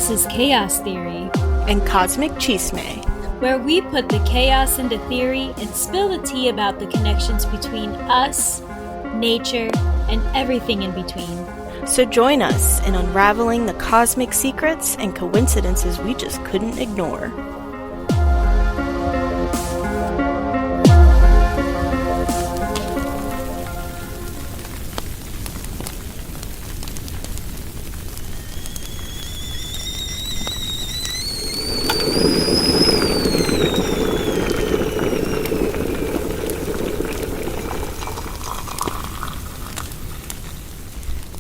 This is Chaos Theory and Cosmic Chisme, where we put the chaos into theory and spill the tea about the connections between us, nature, and everything in between. So join us in unraveling the cosmic secrets and coincidences we just couldn't ignore.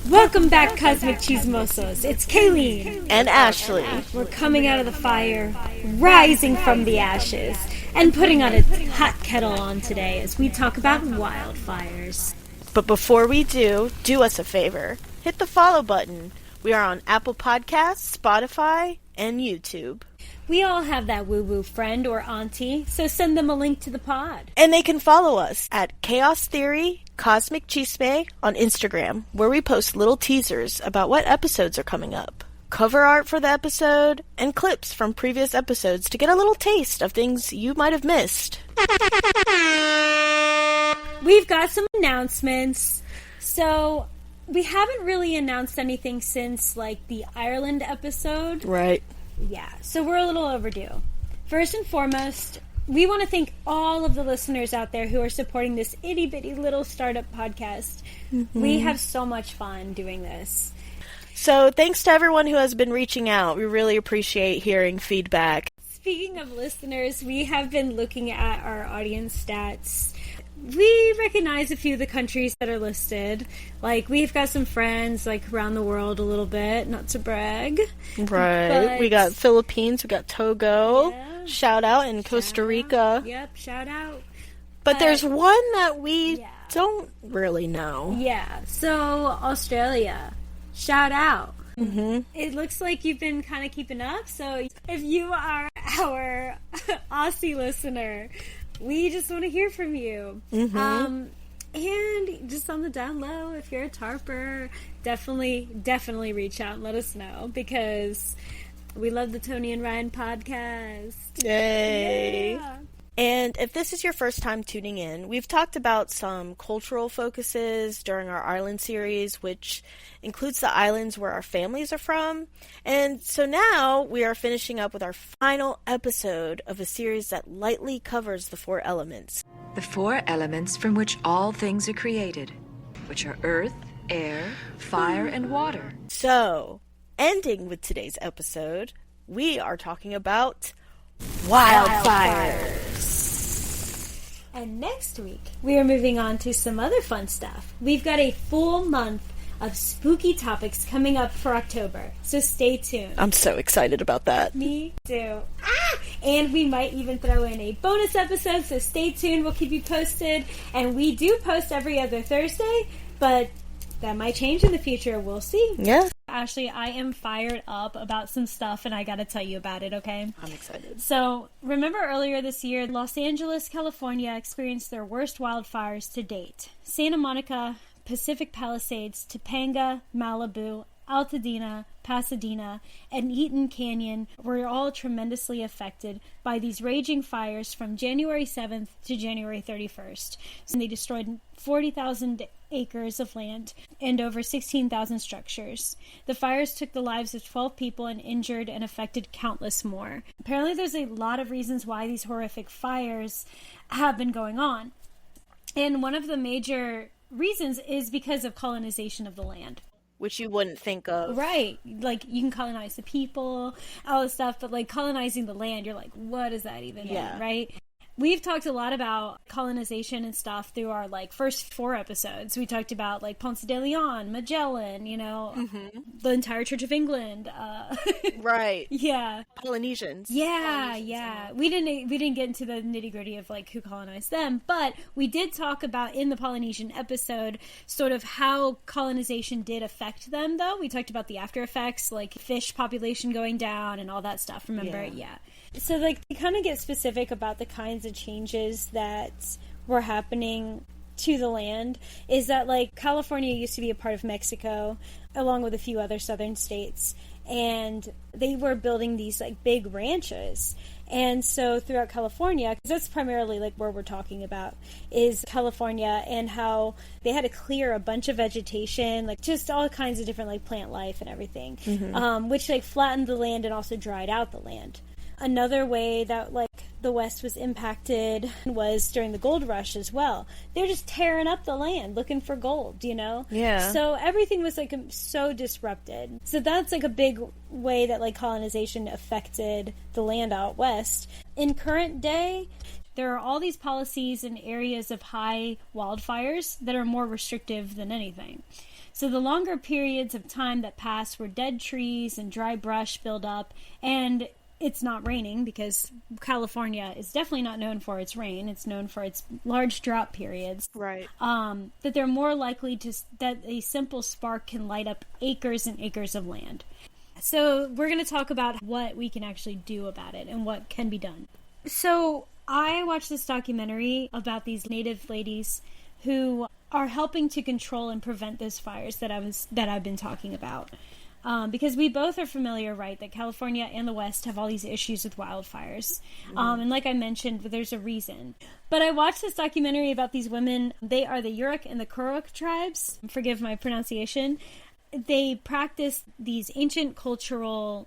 Welcome back, Cosmic Chismosos. It's Kayleen and Ashley. We're coming out of the fire, rising from the ashes, and putting on a hot kettle on today as we talk about wildfires. But before we do us a favor. Hit the follow button. We are on Apple Podcasts, Spotify, and YouTube. We all have that woo-woo friend or auntie, so send them a link to the pod. And they can follow us at Chaos Theory Cosmic Chisme on Instagram, where we post little teasers about what episodes are coming up, cover art for the episode, and clips from previous episodes to get a little taste of things you might have missed. We've got some announcements. So, we haven't really announced anything since, the Ireland episode. Right. Yeah, so we're a little overdue. First and foremost, we want to thank all of the listeners out there who are supporting this itty-bitty little startup podcast. Mm-hmm. We have so much fun doing this. So thanks to everyone who has been reaching out. We really appreciate hearing feedback. Speaking of listeners, we have been looking at our audience stats. We recognize a few of the countries that are listed. We've got some friends, around the world a little bit, not to brag. Right. But we got Philippines, we got Togo. Yeah. Shout out in Costa Rica. Yep, shout out. But there's one that we don't really know. Yeah, so Australia. Shout out. Mm-hmm. It looks like you've been kind of keeping up, so if you are our Aussie listener, we just want to hear from you. Mm-hmm. And just on the down low, if you're a tarper, definitely reach out and let us know, because we love the Tony and Ryan podcast. Yay! Yeah. And if this is your first time tuning in, we've talked about some cultural focuses during our island series, which includes the islands where our families are from. And so now we are finishing up with our final episode of a series that lightly covers the four elements. The four elements from which all things are created, which are earth, air, fire, and water. So, ending with today's episode, we are talking about wildfires. And next week, we are moving on to some other fun stuff. We've got a full month of spooky topics coming up for October, so stay tuned. I'm so excited about that. Me too. And we might even throw in a bonus episode, so stay tuned. We'll keep you posted. And we do post every other Thursday, but that might change in the future. We'll see. Yeah. Ashley, I am fired up about some stuff, and I gotta tell you about it, okay? I'm excited. So, remember earlier this year, Los Angeles, California experienced their worst wildfires to date. Santa Monica, Pacific Palisades, Topanga, Malibu, Altadena, Pasadena, and Eaton Canyon were all tremendously affected by these raging fires from January 7th to January 31st. And they destroyed 40,000 acres of land and over 16,000 structures. The fires took the lives of 12 people and injured and affected countless more. Apparently there's a lot of reasons why these horrific fires have been going on. And one of the major reasons is because of colonization of the land. Which you wouldn't think of. Right. You can colonize the people, all this stuff, but colonizing the land, you're like, what does that even mean, right? We've talked a lot about colonization and stuff through our like first 4 episodes. We talked about like Ponce de Leon, Magellan, you know, the entire Church of England. Right. Yeah. Polynesians. Yeah, yeah. We didn't get into the nitty-gritty of like who colonized them, but we did talk about in the Polynesian episode sort of how colonization did affect them, though. We talked about the after effects, like fish population going down and all that stuff. Remember? Yeah. So, like, to kind of get specific about the kinds of changes that were happening to the land, is that, like, California used to be a part of Mexico, along with a few other southern states, and they were building these, like, big ranches. And so throughout California, because that's primarily, like, where we're talking about, is California, and how they had to clear a bunch of vegetation, like, just all kinds of different, like, plant life and everything, which, like, flattened the land and also dried out the land. Another way that, like, the West was impacted was during the gold rush as well. They were just tearing up the land looking for gold, you know? Yeah. So everything was, like, so disrupted. So that's, like, a big way that, like, colonization affected the land out west. In current day, there are all these policies in areas of high wildfires that are more restrictive than anything. So the longer periods of time that pass where dead trees and dry brush build up, and it's not raining, because California is definitely not known for its rain. It's known for its large drought periods. Right. That they're more likely that a simple spark can light up acres and acres of land. So we're going to talk about what we can actually do about it and what can be done. So I watched this documentary about these native ladies who are helping to control and prevent those fires that I've been talking about. Because we both are familiar, right, that California and the West have all these issues with wildfires. And like I mentioned, there's a reason. But I watched this documentary about these women. They are the Yurok and the Kurok tribes. Forgive my pronunciation. They practice these ancient cultural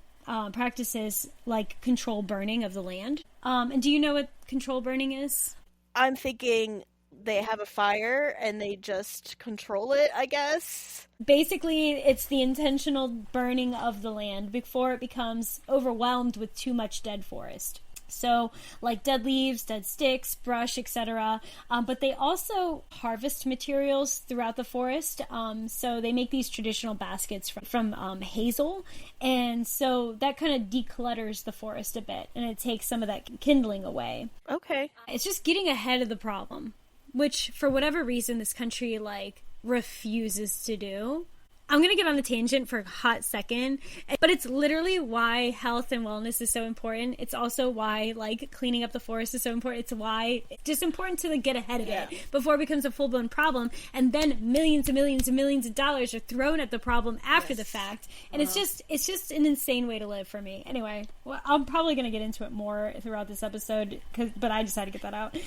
practices like control burning of the land. And do you know what control burning is? I'm thinking they have a fire and they just control it, I guess. Basically, it's the intentional burning of the land before it becomes overwhelmed with too much dead forest. So, like dead leaves, dead sticks, brush, etc. But they also harvest materials throughout the forest. So they make these traditional baskets from hazel. And so that kind of declutters the forest a bit. And it takes some of that kindling away. Okay. It's just getting ahead of the problem, which, for whatever reason, this country, like, refuses to do. I'm going to get on a tangent for a hot second, but it's literally why health and wellness is so important. It's also why, like, cleaning up the forest is so important. It's why it's just important to, like, get ahead of it before it becomes a full-blown problem, and then millions and millions and millions of dollars are thrown at the problem after the fact, and it's just an insane way to live for me. Anyway, well, I'm probably going to get into it more throughout this episode, but I decided to get that out.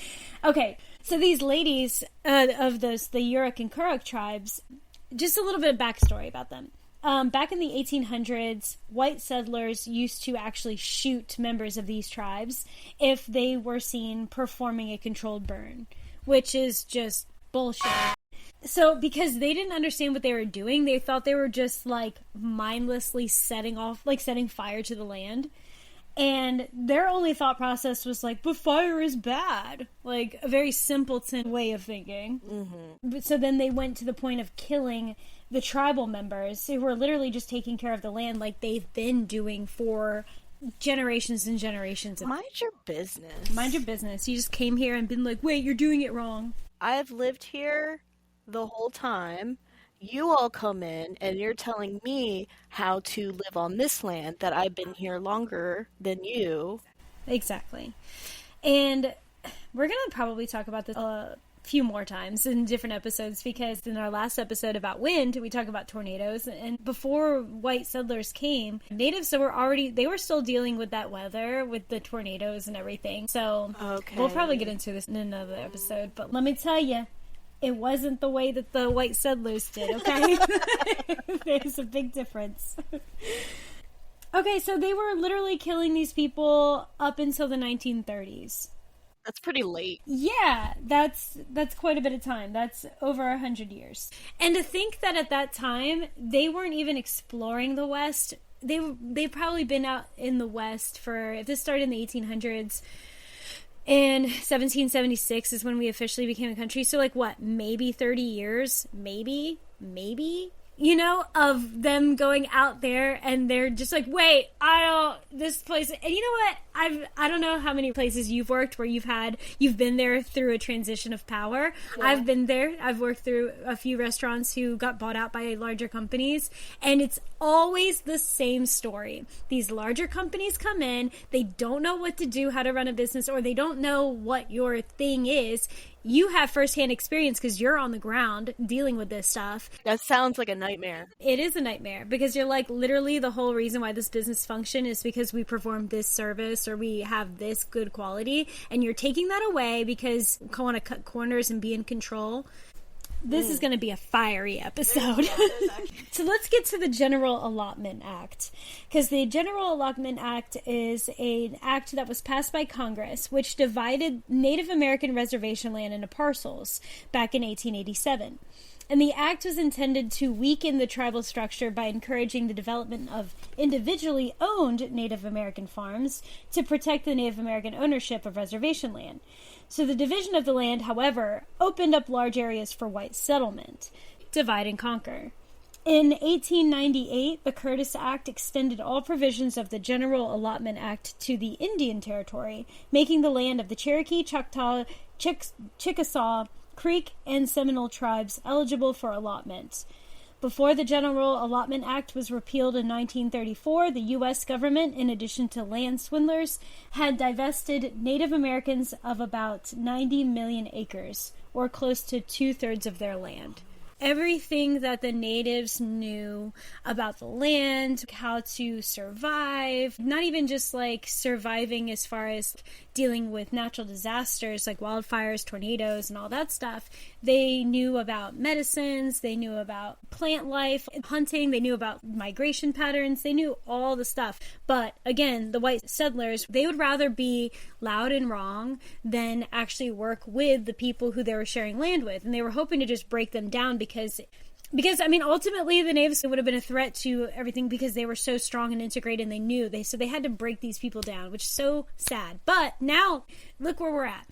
Okay, so these ladies of the Yurok and Kurok tribes, just a little bit of backstory about them. Back in the 1800s, white settlers used to actually shoot members of these tribes if they were seen performing a controlled burn, which is just bullshit. So, because they didn't understand what they were doing, they thought they were just, like, mindlessly setting fire to the land. And their only thought process was like, but fire is bad. Like, a very simpleton way of thinking. Mm-hmm. So then they went to the point of killing the tribal members who were literally just taking care of the land like they've been doing for generations and generations. Mind your business. Mind your business. You just came here and been like, wait, you're doing it wrong. I've lived here the whole time. You all come in and you're telling me how to live on this land that I've been here longer than you. Exactly. And we're going to probably talk about this a few more times in different episodes, because in our last episode about wind, we talk about tornadoes. And before white settlers came, natives were still dealing with that weather, with the tornadoes and everything. So We'll probably get into this in another episode. But let me tell you, it wasn't the way that the white settlers did, okay? There's a big difference. Okay, so they were literally killing these people up until the 1930s. That's pretty late. Yeah, that's quite a bit of time. That's over 100 years. And to think that at that time, they weren't even exploring the West. They've probably been out in the West if this started in the 1800s, And 1776 is when we officially became a country. So, like, what, maybe 30 years? Maybe? You know, of them going out there and they're just like, wait, this place. And you know what? I don't know how many places you've worked where you've been there through a transition of power. Yeah. I've been there. I've worked through a few restaurants who got bought out by larger companies. And it's always the same story. These larger companies come in, they don't know what to do, how to run a business, or they don't know what your thing is. You have firsthand experience because you're on the ground dealing with this stuff. That sounds like a nightmare. It is a nightmare because you're like, literally the whole reason why this business function is because we perform this service or we have this good quality, and you're taking that away because you want to cut corners and be in control. This is going to be a fiery episode. So let's get to the General Allotment Act. Because the General Allotment Act is an act that was passed by Congress, which divided Native American reservation land into parcels back in 1887. And the act was intended to weaken the tribal structure by encouraging the development of individually owned Native American farms to protect the Native American ownership of reservation land. So the division of the land, however, opened up large areas for white settlement. Divide and conquer. In 1898, the Curtis Act extended all provisions of the General Allotment Act to the Indian Territory, making the land of the Cherokee, Choctaw, Chickasaw, Creek, and Seminole tribes eligible for allotment. Before the General Allotment Act was repealed in 1934, the U.S. government, in addition to land swindlers, had divested Native Americans of about 90 million acres, or close to 2/3 of their land. Everything that the natives knew about the land, how to survive, not even just like surviving as far as dealing with natural disasters like wildfires, tornadoes, and all that stuff. They knew about medicines, they knew about plant life, hunting, they knew about migration patterns, they knew all the stuff. But again, the white settlers, they would rather be loud and wrong than actually work with the people who they were sharing land with. And they were hoping to just break them down because I mean, ultimately the natives would have been a threat to everything because they were so strong and integrated and they knew. So they had to break these people down, which is so sad. But now, look where we're at.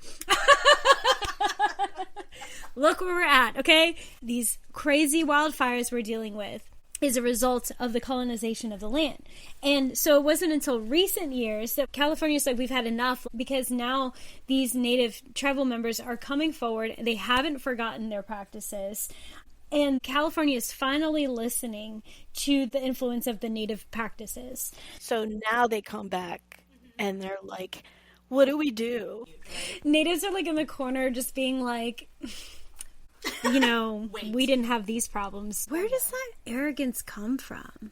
Look where we're at, okay? These crazy wildfires we're dealing with is a result of the colonization of the land. And so it wasn't until recent years that California's like, we've had enough, because now these native tribal members are coming forward. They haven't forgotten their practices. And California is finally listening to the influence of the native practices. So now they come back and they're like, what do we do? Natives are like in the corner just being like, you know, we didn't have these problems. Where does that arrogance come from?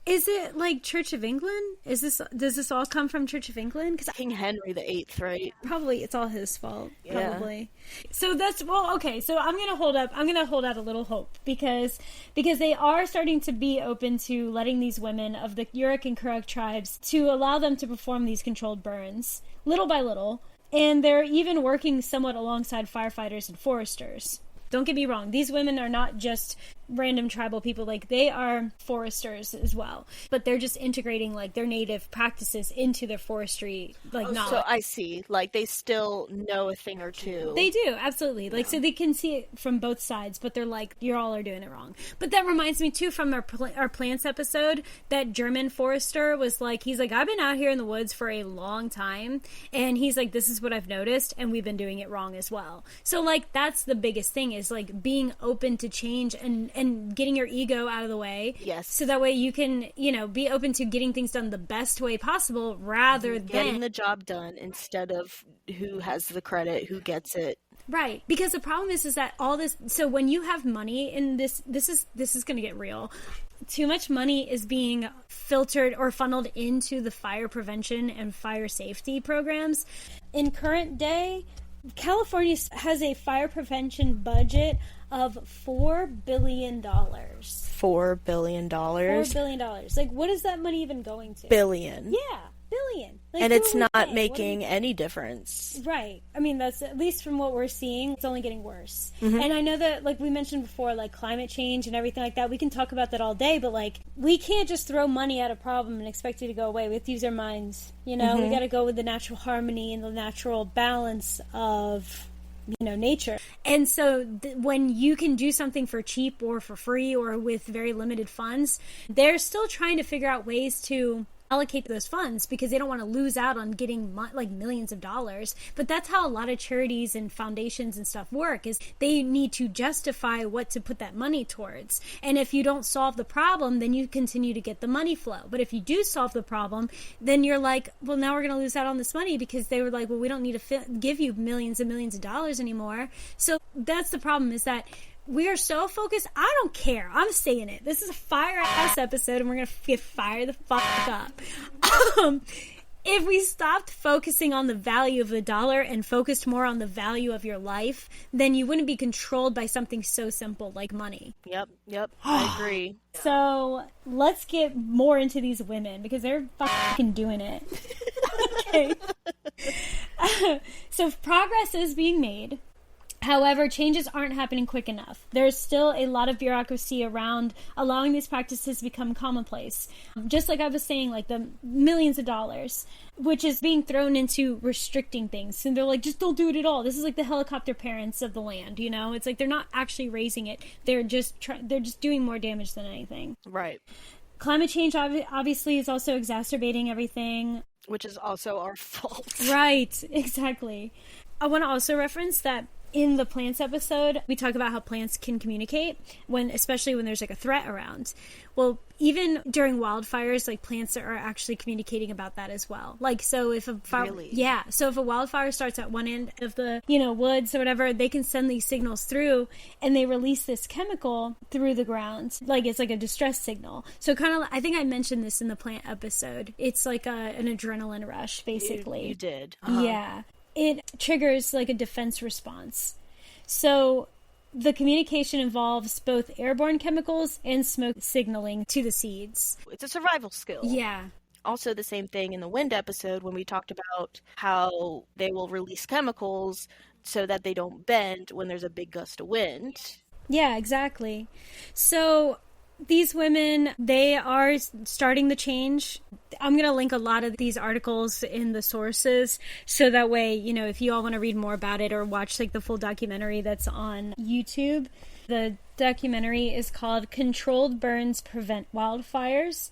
Is it like Church of England? Does this all come from Church of England? Because King Henry VIII, right? Probably it's all his fault. Probably. Yeah. So that's, well, okay. So I'm gonna hold out a little hope because they are starting to be open to letting these women of the Yurok and Kurok tribes to allow them to perform these controlled burns little by little, and they're even working somewhat alongside firefighters and foresters. Don't get me wrong, these women are not just random tribal people, like they are foresters as well, but they're just integrating like their native practices into their forestry knowledge. So I see, like they still know a thing or two. They do, absolutely. Like, so they can see it from both sides, but they're like, you all are doing it wrong. But that reminds me too, from our plants episode, that German forester was like, he's like, I've been out here in the woods for a long time, and he's like, this is what I've noticed, and we've been doing it wrong as well. So like, that's the biggest thing, is like being open to change and getting your ego out of the way. Yes. So that way you can, you know, be open to getting things done the best way possible rather than getting the job done instead of who has the credit, who gets it. Right. Because the problem is that all this, so when you have money in this is going to get real. Too much money is being filtered or funneled into the fire prevention and fire safety programs. In current day, California has a fire prevention budget of $4 billion. $4 billion? $4 billion. Like, what is that money even going to? Billion. Yeah, billion. Like, and it's not pay? making any difference. Right. I mean, that's, at least from what we're seeing, it's only getting worse. And I know that, like we mentioned before, like climate change and everything like that, we can talk about that all day, but like, we can't just throw money at a problem and expect it to go away. We have to use our minds, you know? We got to go with the natural harmony and the natural balance of, you know, nature. And so when you can do something for cheap or for free or with very limited funds, they're still trying to figure out ways to allocate those funds because they don't want to lose out on getting like millions of dollars. But that's how a lot of charities and foundations and stuff work, is they need to justify what to put that money towards. And if you don't solve the problem, then you continue to get the money flow. But if you do solve the problem, then you're like, well, now we're going to lose out on this money because they were like, well, we don't need to give you millions and millions of dollars anymore. So that's the problem, is that we are so focused. I don't care. I'm saying it. This is a fire-ass episode, and we're going to get fired the fuck up. If we stopped focusing on the value of the dollar and focused more on the value of your life, then you wouldn't be controlled by something so simple like money. Yep, I agree. So let's get more into these women because they're fucking doing it. Okay. So progress is being made. However, changes aren't happening quick enough. There's still a lot of bureaucracy around allowing these practices to become commonplace. Just like I was saying, like the millions of dollars, which is being thrown into restricting things. And they're like, just don't do it at all. This is like the helicopter parents of the land, you know? It's like they're not actually raising it. They're just doing more damage than anything. Right. Climate change obviously is also exacerbating everything. Which is also our fault. Right, exactly. I want to also reference that in the plants episode, we talk about how plants can communicate, especially when there's like a threat around. Well, even during wildfires, like plants are actually communicating about that as well. Like, so if a fire, Really? yeah, so if a wildfire starts at one end of the, you know, woods or whatever, they can send these signals through, and they release this chemical through the ground. Like, it's like a distress signal. So kind of, I think I mentioned this in the plant episode. It's like an adrenaline rush, basically. You did. Yeah. It triggers like a defense response. So the communication involves both airborne chemicals and smoke signaling to the seeds. It's a survival skill. Yeah. Also the same thing in the wind episode when we talked about how they will release chemicals so that they don't bend when there's a big gust of wind. Yeah, exactly. So these women, they are starting the change. I'm going to link a lot of these articles in the sources so that way, you know, if you all want to read more about it or watch like the full documentary that's on YouTube. The documentary is called Controlled Burns Prevent Wildfires.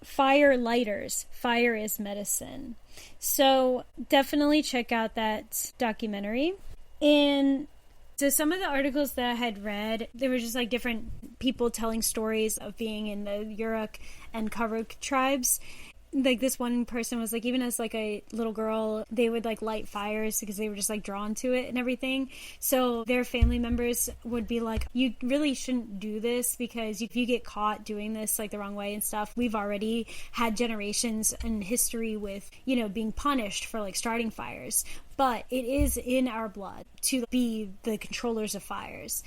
Fire Lighters, Fire is Medicine. So definitely check out that documentary. And so some of the articles that I had read, they were just like different people telling stories of being in the Yurok and Karuk tribes. Like this one person was like, even as like a little girl, they would like light fires because they were just like drawn to it and everything. So their family members would be like, you really shouldn't do this because if you get caught doing this like the wrong way and stuff, we've already had generations and history with, you know, being punished for like starting fires. But it is in our blood to be the controllers of fires.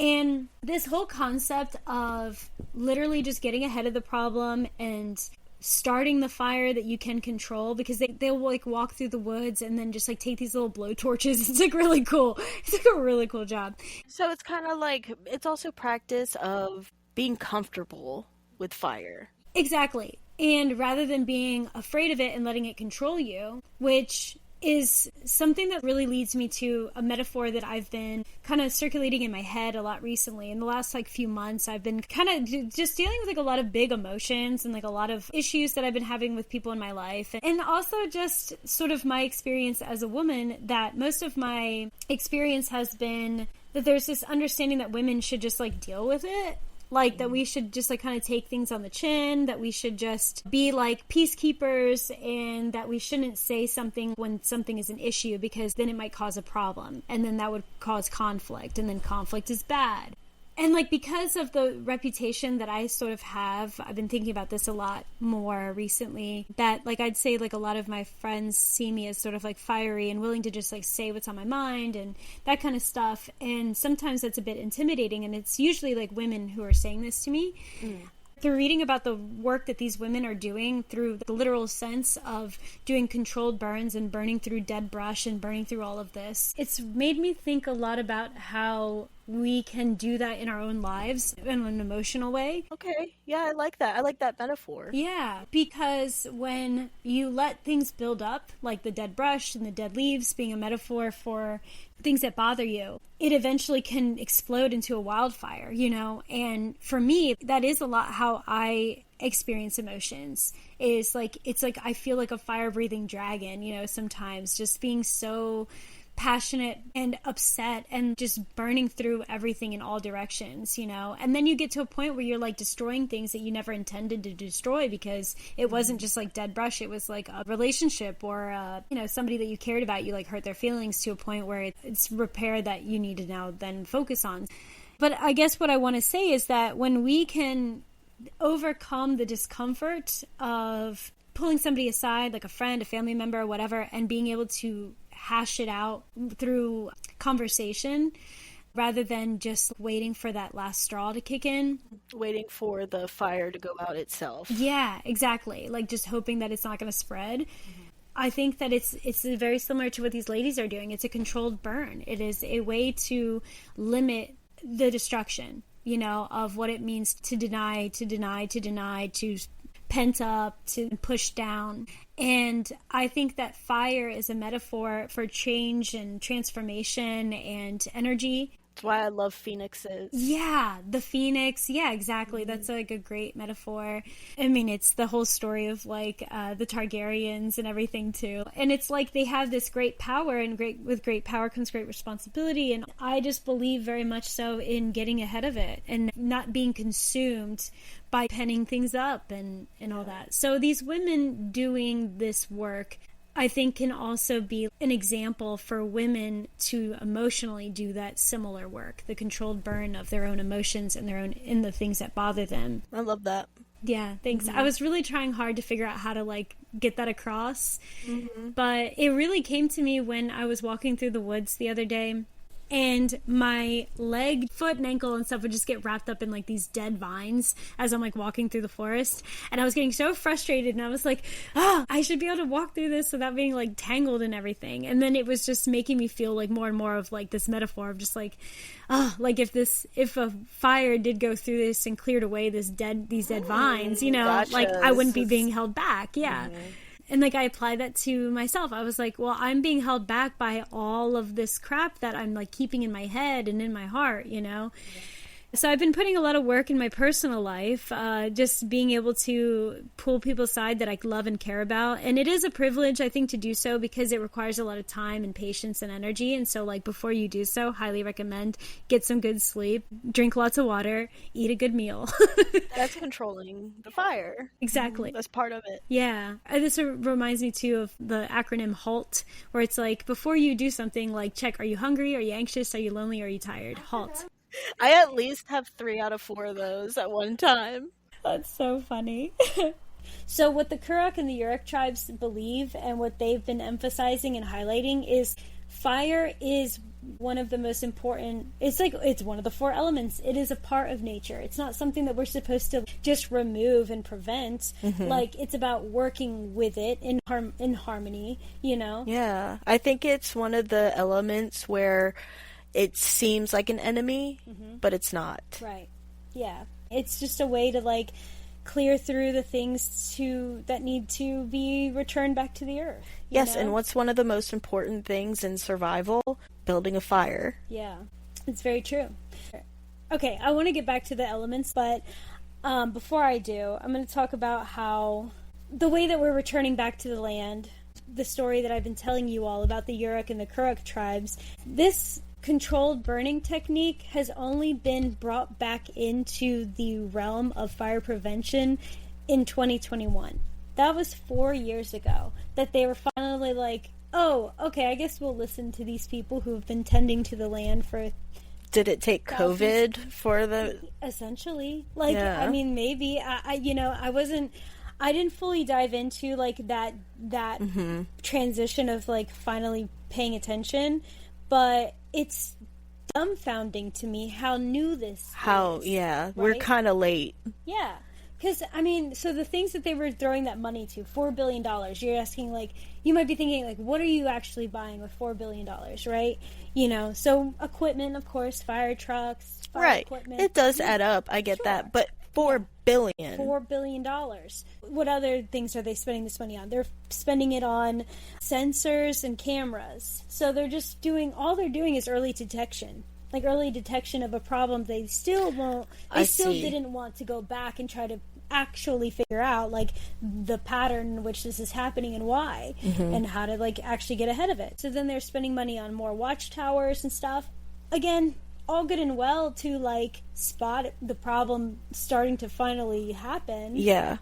And this whole concept of literally just getting ahead of the problem and starting the fire that you can control, because they'll like walk through the woods and then just like take these little blow torches. It's like really cool. It's like a really cool job. So it's kind of like, it's also practice of being comfortable with fire. Exactly. And rather than being afraid of it and letting it control you, which is something that really leads me to a metaphor that I've been kind of circulating in my head a lot recently. In the last like few months, I've been kind of just dealing with like a lot of big emotions and like a lot of issues that I've been having with people in my life. And also just sort of my experience as a woman, that most of my experience has been that there's this understanding that women should just like deal with it. Like, that we should just, like, kind of take things on the chin, that we should just be, like, peacekeepers, and that we shouldn't say something when something is an issue, because then it might cause a problem, and then that would cause conflict, and then conflict is bad. And, like, because of the reputation that I sort of have, I've been thinking about this a lot more recently, that, like, I'd say, like, a lot of my friends see me as sort of, like, fiery and willing to just, like, say what's on my mind and that kind of stuff. And sometimes that's a bit intimidating, and it's usually, like, women who are saying this to me. through reading about the work that these women are doing through the literal sense of doing controlled burns and burning through dead brush and burning through all of this, it's made me think a lot about how we can do that in our own lives in an emotional way. Okay, yeah, I like that. I like that metaphor. Yeah, because when you let things build up, like the dead brush and the dead leaves being a metaphor for things that bother you, it eventually can explode into a wildfire, you know? And for me, that is a lot how I experience emotions. Is like, it's like I feel like a fire-breathing dragon, you know, sometimes just being so passionate and upset and just burning through everything in all directions, you know? And then you get to a point where you're like destroying things that you never intended to destroy, because it wasn't just like dead brush, it was like a relationship or you know, somebody that you cared about, you like hurt their feelings to a point where it's repair that you need to now then focus on. But I guess what I want to say is that when we can overcome the discomfort of pulling somebody aside, like a friend, a family member, or whatever, and being able to hash it out through conversation rather than just waiting for that last straw to kick in. Waiting for the fire to go out itself. Yeah, exactly. Like just hoping that it's not going to spread. I think that it's very similar to what these ladies are doing. It's a controlled burn. It is a way to limit the destruction, you know, of what it means to deny, to pent up, to push down. And I think that fire is a metaphor for change and transformation and energy. That's why I love phoenixes. Yeah, the phoenix. Yeah, exactly. That's like a great metaphor. I mean, it's the whole story of like the Targaryens and everything too. And it's like they have this great power, and with great power comes great responsibility. And I just believe very much so in getting ahead of it and not being consumed by penning things up and all that. So these women doing this work, I think, can also be an example for women to emotionally do that similar work, the controlled burn of their own emotions and in the things that bother them. I love that. Yeah, thanks. I was really trying hard to figure out how to like get that across, but it really came to me when I was walking through the woods the other day. And my leg, foot, and ankle and stuff would just get wrapped up in like these dead vines as I'm like walking through the forest. And I was getting so frustrated, and I was like, I should be able to walk through this without being like tangled and everything. And then it was just making me feel like more and more of like this metaphor of just like, like if a fire did go through this and cleared away these dead vines, you know, gotcha. like I wouldn't be being held back. Yeah. And like I applied that to myself. I was like, well, I'm being held back by all of this crap that I'm like keeping in my head and in my heart, you know? So I've been putting a lot of work in my personal life, just being able to pull people aside that I love and care about. And it is a privilege, I think, to do so because it requires a lot of time and patience and energy. And so like before you do so, highly recommend get some good sleep, drink lots of water, eat a good meal. That's controlling the fire. Exactly. That's part of it. Yeah. This reminds me too of the acronym HALT, where it's like before you do something, like check, are you hungry? Are you anxious? Are you lonely? Are you tired? HALT. I at least have 3 out of 4 of those at one time. That's so funny. So what the Kuruk and the Uruk tribes believe and what they've been emphasizing and highlighting is fire is one of the most important, it's one of the 4 elements. It is a part of nature. It's not something that we're supposed to just remove and prevent. Like it's about working with it in harmony, you know? Yeah. I think it's one of the elements where it seems like an enemy, but it's not. Right. Yeah. It's just a way to like clear through the things that need to be returned back to the earth. Yes, know? and what's one of the most important things in survival? Building a fire. Yeah. It's very true. Okay, I want to get back to the elements, but before I do, I'm going to talk about how the way that we're returning back to the land, the story that I've been telling you all about the Uruk and the Kuruk tribes, this controlled burning technique has only been brought back into the realm of fire prevention in 2021. That was 4 years ago that they were finally like, oh, okay, I guess we'll listen to these people who have been tending to the land for Did it take COVID for the... Essentially. Like, Yeah. I mean, maybe. I didn't fully dive into, like, that transition of, like, finally paying attention, but it's dumbfounding to me how new this is. We're kind of late. Yeah. Because, I mean, so the things that they were throwing that money to, $4 billion, you're asking, like, you might be thinking, like, what are you actually buying with $4 billion, right? You know, so equipment, of course, fire trucks, fire equipment. It does add up, I get that, but $4 billion. $4 billion. What other things are they spending this money on? They're spending it on sensors and cameras. So they're just all they're doing is early detection. Like early detection of a problem. They still didn't want to go back and try to actually figure out like the pattern in which this is happening and why, and how to like actually get ahead of it. So then they're spending money on more watchtowers and stuff. Again, all good and well to like spot the problem starting to finally happen. Yeah.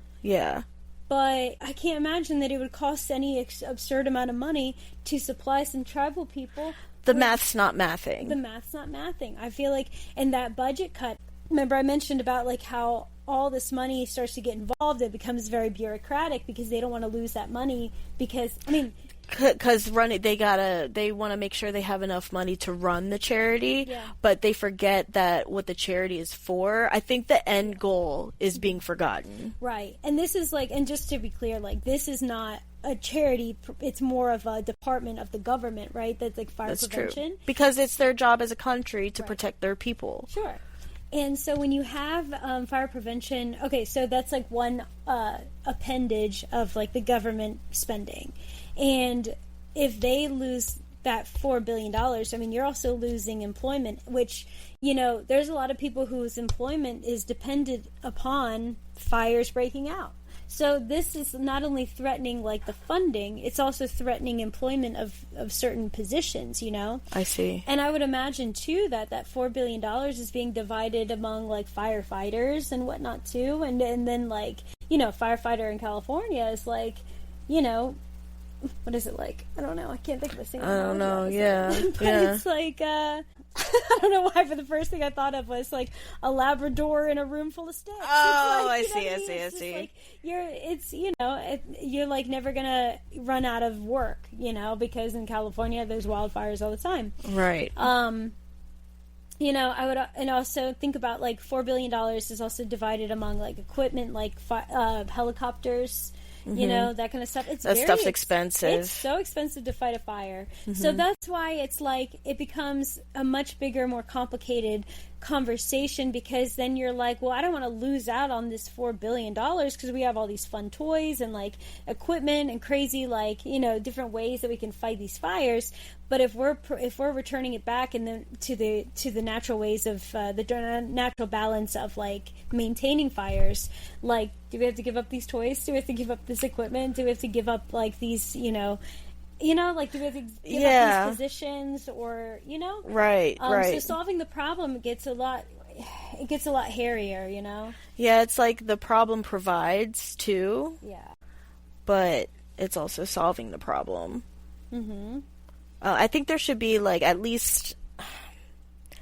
But I can't imagine that it would cost any absurd amount of money to supply some tribal people. The math's not mathing. I feel like in that budget cut, remember I mentioned about like how all this money starts to get involved, it becomes very bureaucratic because they don't want to lose that money because, I mean... Because they want to make sure they have enough money to run the charity, but they forget that what the charity is for. I think the end goal is being forgotten. Right. And this is like, and just to be clear, like this is not a charity, it's more of a department of the government, right? That's like fire prevention. True. Because it's their job as a country to protect their people. Sure. And so when you have fire prevention, okay, so that's like one appendage of like the government spending. And if they lose that $4 billion, I mean, you're also losing employment, which, you know, there's a lot of people whose employment is dependent upon fires breaking out. So this is not only threatening, like, the funding, it's also threatening employment of certain positions, you know? I see. And I would imagine, too, that $4 billion is being divided among, like, firefighters and whatnot, too. And then, like, you know, firefighter in California is, like, you know... What is it like? I don't know. I can't think of a single. I don't know. Yeah, but it's like I don't know why. But the first thing I thought of was like a Labrador in a room full of sticks. Oh, like, I see. Like you're like never gonna run out of work, you know, because in California there's wildfires all the time. Right. You know, I would, and also think about like $4 billion is also divided among like equipment, like helicopters. You know, that kind of stuff. That stuff's expensive. It's so expensive to fight a fire. So that's why it's like it becomes a much bigger, more complicated conversation because then you're like, well, I don't want to lose out on this $4 billion because we have all these fun toys and like equipment and crazy like, you know, different ways that we can fight these fires. But if we're returning it back and then to the natural ways of the natural balance of like maintaining fires, like do we have to give up these toys? Do we have to give up this equipment? Do we have to give up like these, you know, like do we have to give up these positions or you know? Right. So solving the problem gets a lot hairier, you know. Yeah, it's like the problem provides too. Yeah. But it's also solving the problem. I think there should be, like, at least,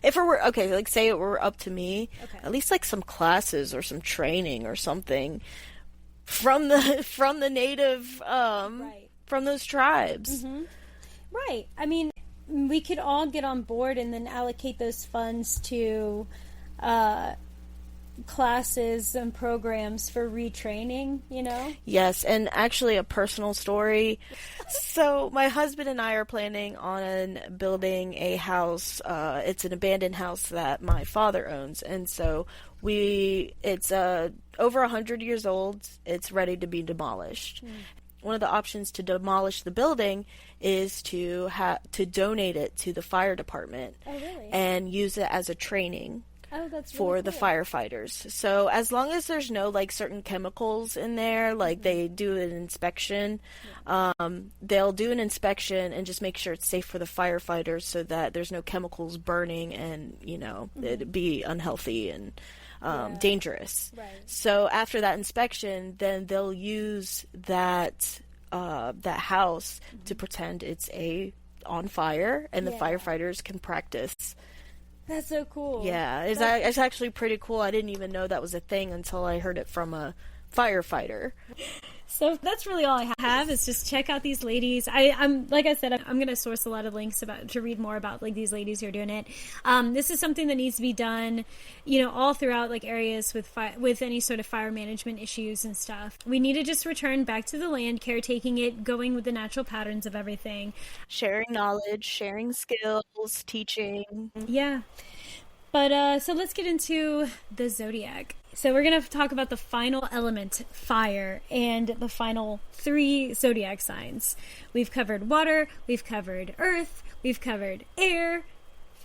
if it were, okay, like, say it were up to me, at least, like, some classes or some training or something from the native, from those tribes. Right. I mean, we could all get on board and then allocate those funds to, classes and programs for retraining, you know? Yes, and actually a personal story. So my husband and I are planning on building a house. It's an abandoned house that my father owns, and so it's over 100 years old. It's ready to be demolished. One of the options to demolish the building is to donate it to the fire department and use it as a training. That's for really the cool. firefighters. So as long as there's no like certain chemicals in there, like they do an inspection, they'll do an inspection and just make sure it's safe for the firefighters so that there's no chemicals burning and, you know, it'd be unhealthy and dangerous. Right. So after that inspection, then they'll use that house to pretend it's on fire and the firefighters can practice. That's so cool. Yeah, it's actually pretty cool. I didn't even know that was a thing until I heard it from a firefighter. So that's really all I have, is just check out these ladies. I'm like I said, I'm going to source a lot of links to read more about like these ladies who are doing it. This is something that needs to be done, all throughout like areas with any sort of fire management issues and stuff. We need to just return back to the land, caretaking it, going with the natural patterns of everything, sharing knowledge, sharing skills, teaching. Yeah. But so let's get into the zodiac. So we're going to talk about the final element, fire, and the final 3 zodiac signs. We've covered water, we've covered earth, we've covered air.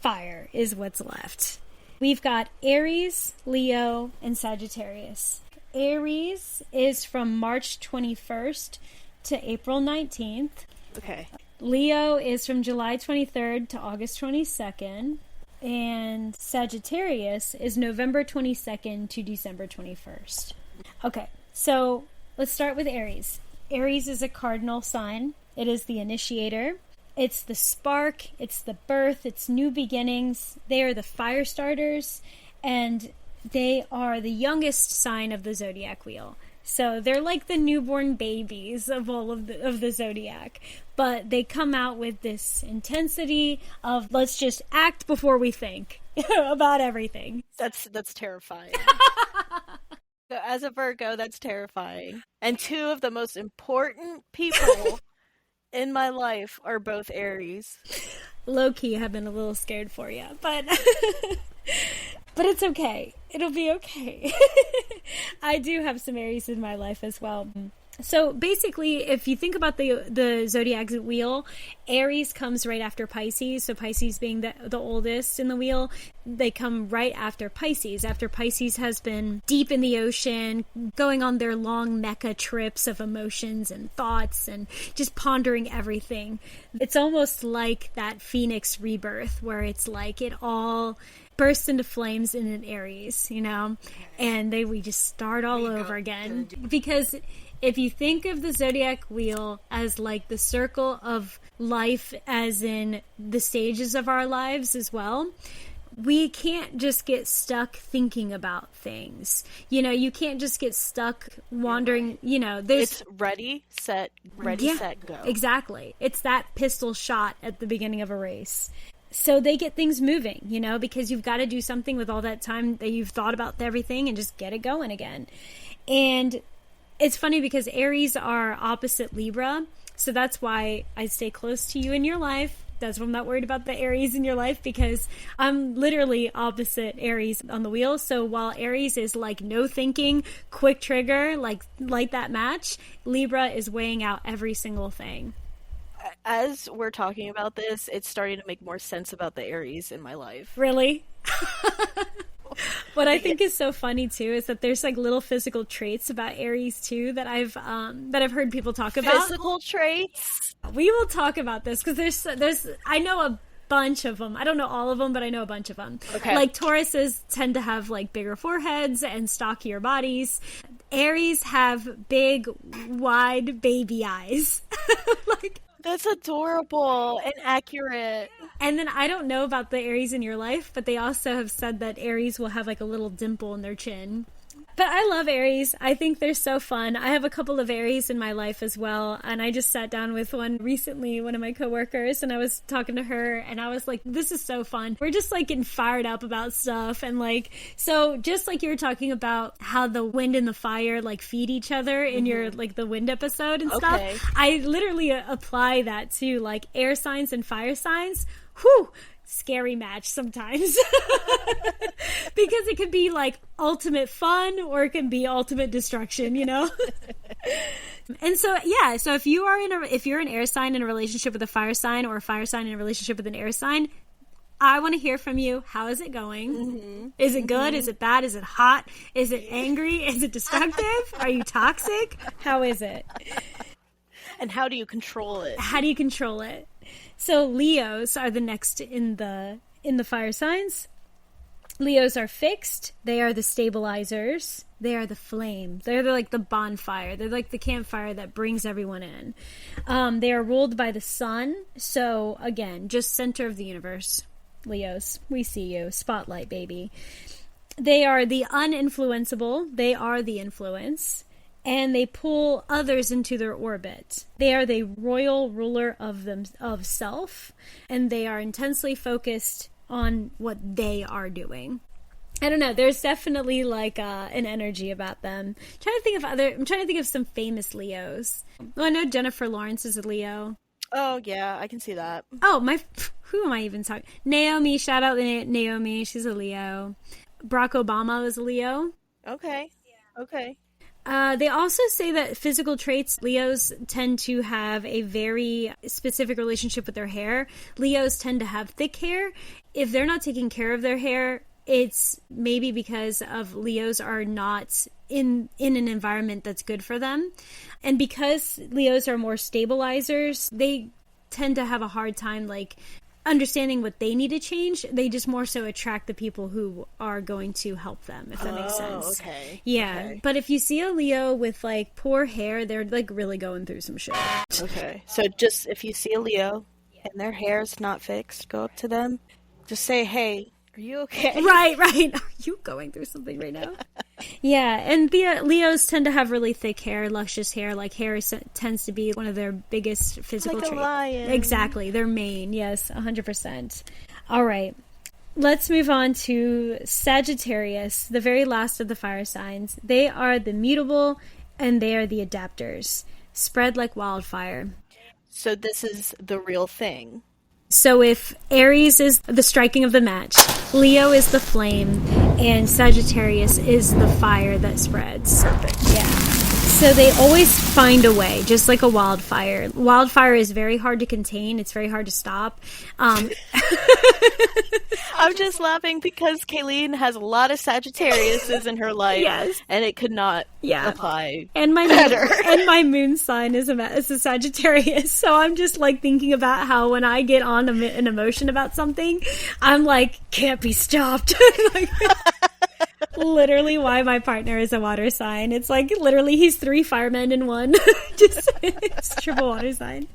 Fire is what's left. We've got Aries, Leo, and Sagittarius. Aries is from March 21st to April 19th. Okay. Leo is from July 23rd to August 22nd. And Sagittarius is November 22nd to December 21st. Okay, so let's start with Aries. Aries is a cardinal sign. It is the initiator. It's the spark. It's the birth. It's new beginnings. They are the fire starters, and they are the youngest sign of the zodiac wheel. So they're like the newborn babies of all of the zodiac. But they come out with this intensity of let's just act before we think about everything. That's terrifying. So as a Virgo, that's terrifying. And 2 of the most important people in my life are both Aries. Low-key, I've been a little scared for you, but... But it's okay. It'll be okay. I do have some Aries in my life as well. So basically, if you think about the zodiac wheel, Aries comes right after Pisces. So Pisces being the oldest in the wheel, they come right after Pisces. After Pisces has been deep in the ocean, going on their long Mecca trips of emotions and thoughts and just pondering everything. It's almost like that Phoenix rebirth where it's like it all bursts into flames in an Aries, and we just start all over again. Because if you think of the zodiac wheel as like the circle of life, as in the stages of our lives as well, we can't just get stuck thinking about things. You can't just get stuck wandering, It's ready, set, go. Exactly. It's that pistol shot at the beginning of a race. So they get things moving, because you've got to do something with all that time that you've thought about everything and just get it going again. And it's funny because Aries are opposite Libra, so that's why I stay close to you in your life. That's why I'm not worried about the Aries in your life, because I'm literally opposite Aries on the wheel. So while Aries is like no thinking, quick trigger, like that match, Libra is weighing out every single thing. As we're talking about this, it's starting to make more sense about the Aries in my life. Really? What I think is so funny too is that there's like little physical traits about Aries too that I've heard people talk about. Physical traits? We will talk about this because there's I know a bunch of them. I don't know all of them, but I know a bunch of them. Okay. Like Tauruses tend to have like bigger foreheads and stockier bodies. Aries have big, wide baby eyes. That's adorable and accurate. And then I don't know about the Aries in your life, but they also have said that Aries will have like a little dimple in their chin. But I love Aries. I think they're so fun. I have a couple of Aries in my life as well. And I just sat down with one recently, one of my coworkers, and I was talking to her and I was like, this is so fun. We're just like getting fired up about stuff. And like, so just like you were talking about how the wind and the fire like feed each other in your like the wind episode and stuff. I literally apply that to like air signs and fire signs. Whew. Scary match sometimes because it could be like ultimate fun or it can be ultimate destruction, And so so if you're an air sign in a relationship with a fire sign, or a fire sign in a relationship with an air sign, I want to hear from you. How is it going? Is it good? Is it bad? Is it hot? Is it angry? Is it destructive? Are you toxic? How is it? And how do you control it? So Leos are the next in the fire signs. Leos are fixed. They are the stabilizers. They are the flame. They're like the bonfire. They're like the campfire that brings everyone in. They are ruled by the sun. So again, just center of the universe. Leos, we see you. Spotlight, baby. They are the uninfluenceable. They are the influence. and they pull others into their orbit. They are the royal ruler of self, and they are intensely focused on what they are doing. I don't know. There's definitely like an energy about them. I'm trying to think of some famous Leos. Well, I know Jennifer Lawrence is a Leo. Oh yeah, I can see that. Oh who am I even talking? Naomi, shout out Naomi. She's a Leo. Barack Obama was a Leo. Okay. Okay. They also say that physical traits, Leos tend to have a very specific relationship with their hair. Leos tend to have thick hair. If they're not taking care of their hair, it's maybe because of Leos are not in an environment that's good for them. And because Leos are more stabilizers, they tend to have a hard time like understanding what they need to change. They just more so attract the people who are going to help them, if that makes sense. Okay. Yeah. Okay. But if you see a Leo with like poor hair, they're like really going through some shit. Okay. So just if you see a Leo and their hair's not fixed, go up to them. Just say, hey, are you okay? Right. Are you going through something right now? Yeah, and the Leos tend to have really thick hair, luscious hair. Like hair tends to be one of their biggest physical traits. Like a lion. Exactly, their mane. Yes, 100%. All right, let's move on to Sagittarius, the very last of the fire signs. They are the mutable, and they are the adapters. Spread like wildfire. So this is the real thing. So if Aries is the striking of the match, Leo is the flame, and Sagittarius is the fire that spreads. Perfect. Yeah. So they always find a way, just like a wildfire. Wildfire is very hard to contain. It's very hard to stop. I'm just laughing because Kayleen has a lot of Sagittariuses in her life. Yes. And it could not apply and my better. My moon sign is a Sagittarius. So I'm just like thinking about how when I get on an emotion about something, I'm like, can't be stopped. Like, literally why my partner is a water sign. It's like literally he's 3 firemen in one. Just it's triple water sign.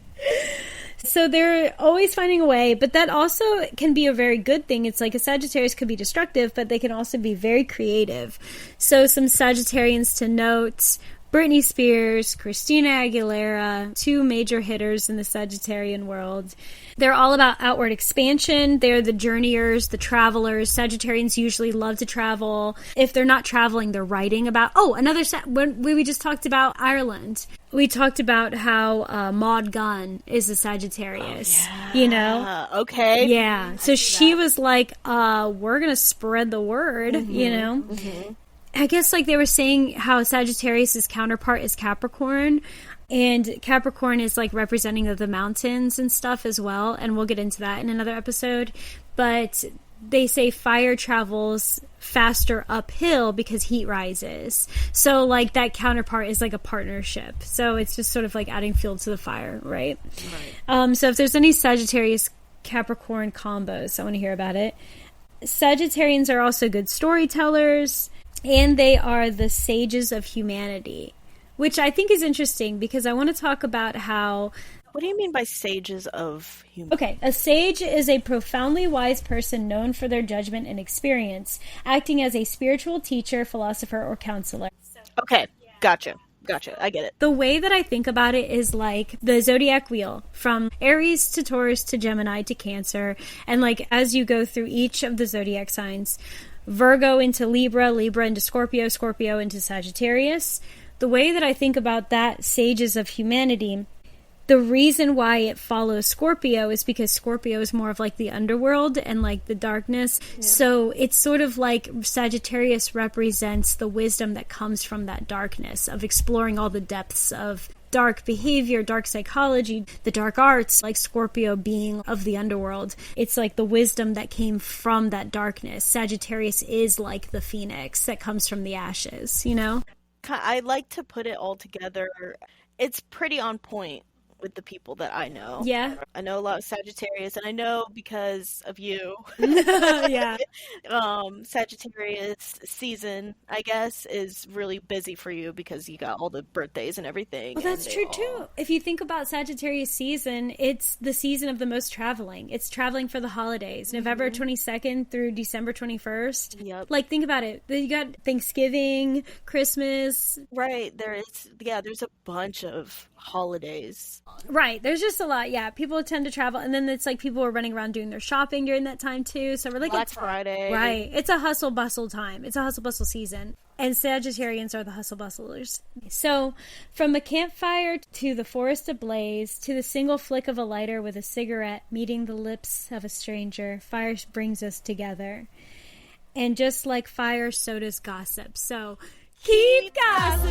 So they're always finding a way, but that also can be a very good thing. It's like a Sagittarius could be destructive, but they can also be very creative. So some Sagittarians to note: Britney Spears, Christina Aguilera, 2 major hitters in the Sagittarian world. They're all about outward expansion. They're the journeyers, the travelers. Sagittarians usually love to travel. If they're not traveling, they're writing about... Oh, when we just talked about Ireland. We talked about how Maud Gunn is a Sagittarius. Oh, yeah. You know? Okay. Yeah. So she was like, we're going to spread the word, you know? Mm-hmm. I guess like they were saying how Sagittarius' counterpart is Capricorn, and Capricorn is like representing the mountains and stuff as well, and we'll get into that in another episode. But they say fire travels faster uphill because heat rises. So like that counterpart is like a partnership. So it's just sort of like adding fuel to the fire, right? So if there's any Sagittarius Capricorn combos, I want to hear about it. Sagittarians are also good storytellers. And they are the sages of humanity, which I think is interesting because I want to talk about how... What do you mean by sages of humanity? Okay, a sage is a profoundly wise person known for their judgment and experience, acting as a spiritual teacher, philosopher, or counselor. Okay, gotcha. I get it. The way that I think about it is like the zodiac wheel, from Aries to Taurus to Gemini to Cancer, and like as you go through each of the zodiac signs... Virgo into Libra, Libra into Scorpio, Scorpio into Sagittarius. The way that I think about that, sages of humanity, the reason why it follows Scorpio is because Scorpio is more of like the underworld and like the darkness. Yeah. So it's sort of like Sagittarius represents the wisdom that comes from that darkness, of exploring all the depths of dark behavior, dark psychology, the dark arts, like Scorpio being of the underworld. It's like the wisdom that came from that darkness. Sagittarius is like the phoenix that comes from the ashes, you know? I like to put it all together. It's pretty on point with the people that I know. Yeah. I know a lot of Sagittarius, and I know because of you. Yeah. Sagittarius season, I guess, is really busy for you because you got all the birthdays and everything. Well, that's true too. If you think about Sagittarius season, it's the season of the most traveling. It's traveling for the holidays, November 22nd through December 21st. Yep. Like, think about it. You got Thanksgiving, Christmas. Right. There's a bunch of holidays. Right. There's just a lot. Yeah. People tend to travel. And then it's like people are running around doing their shopping during that time too. So we're like, Black Friday. Right. It's a hustle bustle time. It's a hustle bustle season. And Sagittarians are the hustle bustlers. So from a campfire to the forest ablaze to the single flick of a lighter with a cigarette meeting the lips of a stranger, fire brings us together. And just like fire, so does gossip. So keep gossiping.